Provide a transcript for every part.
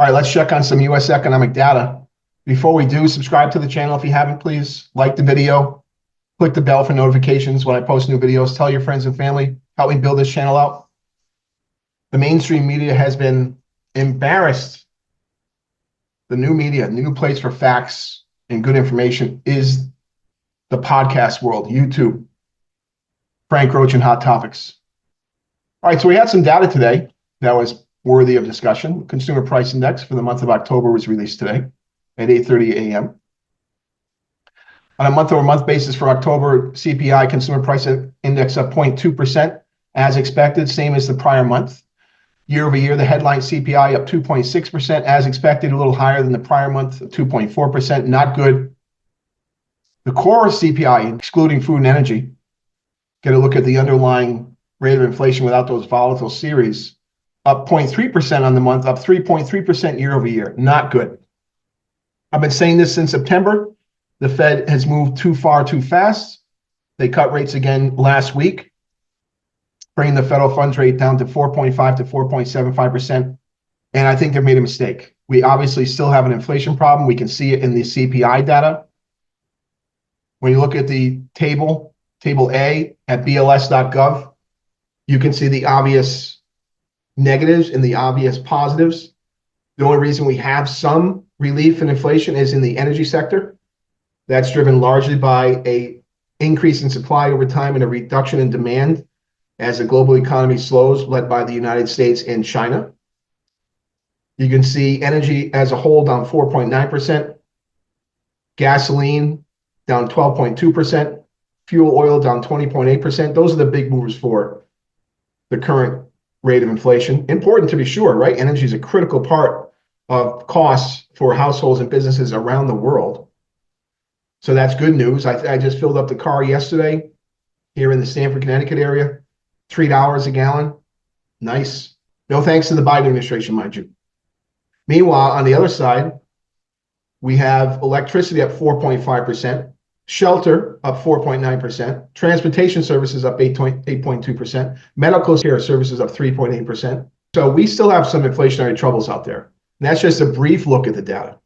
All right, let's check on some U.S. economic data. Before we do, subscribe to the channel if you haven't, please. Like the video, click the bell for notifications when I post new videos. Tell your friends and family. Help me build this channel out. The mainstream media has been embarrassed. The new media, the new place for facts and good information is the podcast world, YouTube, Frank Roche and Hot Topics. All right, so we had some data today that was worthy of discussion. Consumer Price Index for the month of October was released today at 8:30 a.m. On a month-over-month basis for October, CPI, Consumer Price Index, up 0.2%, as expected, same as the prior month. Year over year, the headline CPI up 2.6%, as expected, a little higher than the prior month, 2.4%, not good. The core CPI, excluding food and energy, get a look at the underlying rate of inflation without those volatile series, up 0.3% on the month, up 3.3% year over year, not good. I've been saying this since September. The Fed has moved too far too fast. They cut rates again last week, bringing the federal funds rate down to 4.5 to 4.75%. And I think they've made a mistake. We obviously still have an inflation problem. We can see it in the CPI data. When you look at the table A at bls.gov, you can see the obvious negatives and the obvious positives. The only reason we have some relief in inflation is in the energy sector. That's driven largely by an increase in supply over time and a reduction in demand as the global economy slows, led by the United States and China. You can see energy as a whole down 4.9%, gasoline down 12.2%, fuel oil down 20.8%. Those are the big movers for the current rate of inflation. Important to be sure, right? Energy is a critical part of costs for households and businesses around the world. So that's good news. I just filled up the car yesterday here in the Stamford, Connecticut area, $3 a gallon. Nice. No thanks to the Biden administration, mind you. Meanwhile, on the other side, we have electricity up 4.5%, shelter up 4.9%, transportation services up 8.2%, medical care services up 3.8%. So we still have some inflationary troubles out there. And that's just a brief look at the data.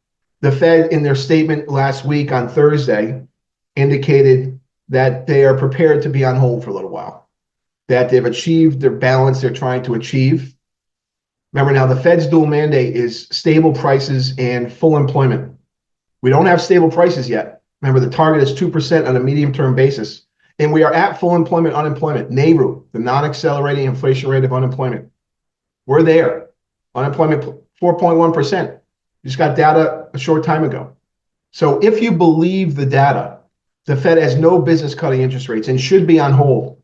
The Fed, in their statement last week on Thursday, indicated that they are prepared to be on hold for a little while, that they've achieved their balance they're trying to achieve. Remember now, the Fed's dual mandate is stable prices and full employment. We don't have stable prices yet. Remember, the target is 2% on a medium-term basis. And we are at full employment, unemployment, NAIRU, the non-accelerating inflation rate of unemployment. We're there. Unemployment 4.1%. Just got data a short time ago. So if you believe the data, the Fed has no business cutting interest rates and should be on hold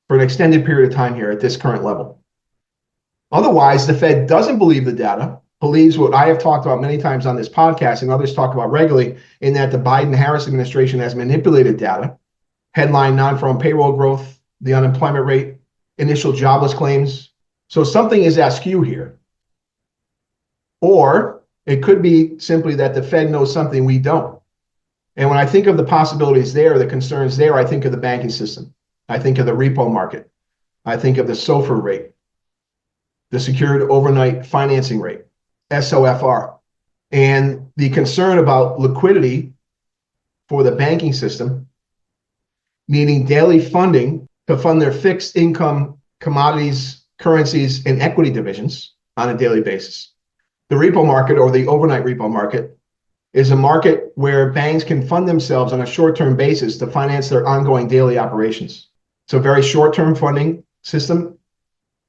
for an extended period of time here at this current level. Otherwise, the Fed doesn't believe the data, believes what I have talked about many times on this podcast and others talk about regularly, in that the Biden-Harris administration has manipulated data, headline non-farm payroll growth, the unemployment rate, initial jobless claims. So something is askew here. Or it could be simply that the Fed knows something we don't. And when I think of the possibilities there, the concerns there, I think of the banking system. I think of the repo market. I think of the SOFR rate, the secured overnight financing rate, SOFR, and the concern about liquidity for the banking system, needing daily funding to fund their fixed income, commodities, currencies, and equity divisions on a daily basis. The repo market, or the overnight repo market, is a market where banks can fund themselves on a short-term basis to finance their ongoing daily operations. It's a very short-term funding system,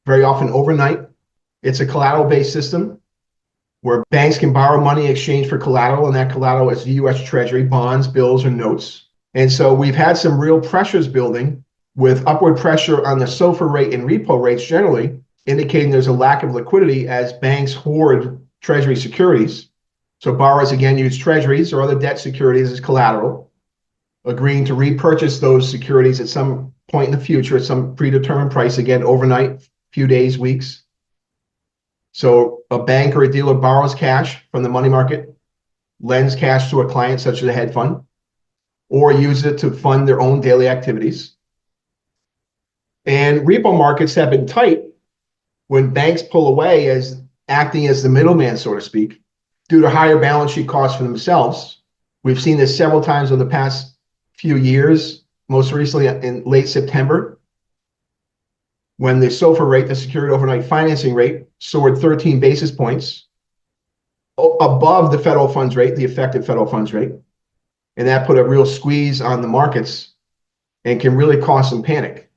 very often overnight. It's a collateral-based system where banks can borrow money in exchange for collateral, and that collateral is the U.S. Treasury, bonds, bills, or notes. And so we've had some real pressures building with upward pressure on the SOFR rate and repo rates generally, indicating there's a lack of liquidity as banks hoard Treasury securities. So borrowers again use Treasuries or other debt securities as collateral, agreeing to repurchase those securities at some point in the future at some predetermined price, again, overnight, few days, weeks. So a bank or a dealer borrows cash from the money market, lends cash to a client such as a hedge fund, or uses it to fund their own daily activities. And repo markets have been tight when banks pull away as acting as the middleman, so to speak, due to higher balance sheet costs for themselves. We've seen this several times over the past few years, most recently in late September, when the SOFR rate, the secured overnight financing rate, soared 13 basis points above the federal funds rate, the effective federal funds rate. And that put a real squeeze on the markets and can really cause some panic.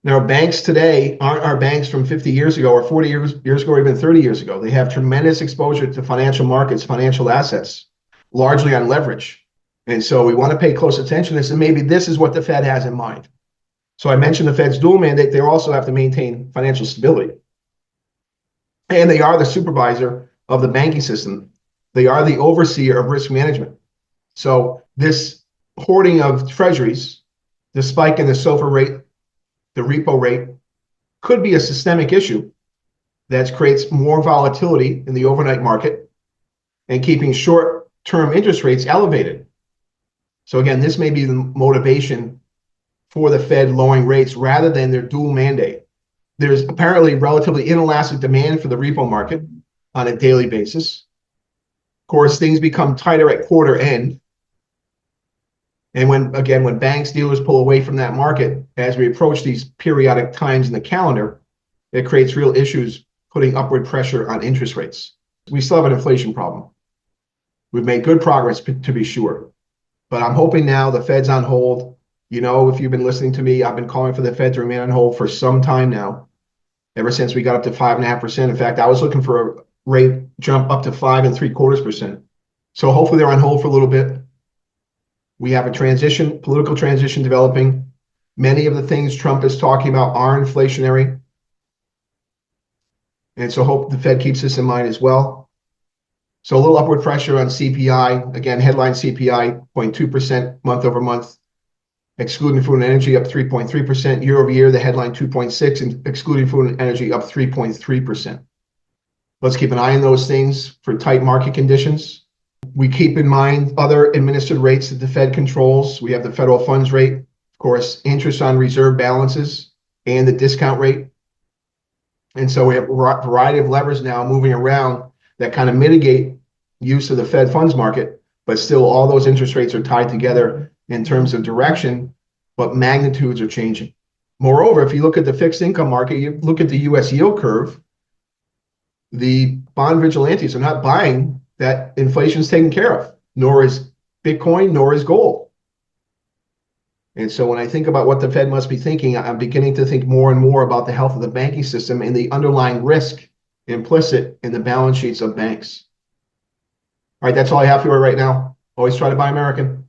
Now, banks today aren't our banks from 50 years ago or 40 years ago or even 30 years ago. They have tremendous exposure to financial markets, financial assets, largely on leverage. And so we want to pay close attention to this, and maybe this is what the Fed has in mind. So I mentioned the Fed's dual mandate. They also have to maintain financial stability. And they are the supervisor of the banking system. They are the overseer of risk management. So this hoarding of treasuries, the spike in the SOFR rate, the repo rate, could be a systemic issue that creates more volatility in the overnight market and keeping short-term interest rates elevated. So again, this may be the motivation for the Fed lowering rates rather than their dual mandate. There's apparently relatively inelastic demand for the repo market on a daily basis. Of course, things become tighter at quarter end. And when banks, dealers pull away from that market, as we approach these periodic times in the calendar, it creates real issues, putting upward pressure on interest rates. We still have an inflation problem. We've made good progress, to be sure. But I'm hoping now the Fed's on hold. You know, if you've been listening to me, I've been calling for the Fed to remain on hold for some time now, ever since we got up to 5.5%. In fact, I was looking for a rate jump up to 5.75%. So hopefully they're on hold for a little bit. We have a political transition developing. Many of the things Trump is talking about are inflationary. And so hope the Fed keeps this in mind as well. So a little upward pressure on CPI. Again, headline CPI, 0.2% month over month. Excluding food and energy, up 3.3%. Year over year, the headline 2.6%, and excluding food and energy, up 3.3%. Let's keep an eye on those things for tight market conditions. We keep in mind other administered rates that the Fed controls. We have the federal funds rate, of course, interest on reserve balances, and the discount rate. And so we have a variety of levers now moving around that kind of mitigate use of the Fed funds market, but still all those interest rates are tied together in terms of direction, but magnitudes are changing. Moreover, if you look at the fixed income market, you look at the US yield curve, the bond vigilantes are not buying that inflation is taken care of, nor is Bitcoin, nor is gold. And so when I think about what the Fed must be thinking, I'm beginning to think more and more about the health of the banking system and the underlying risk implicit in the balance sheets of banks. All right, that's all I have for you right now. Always try to buy American.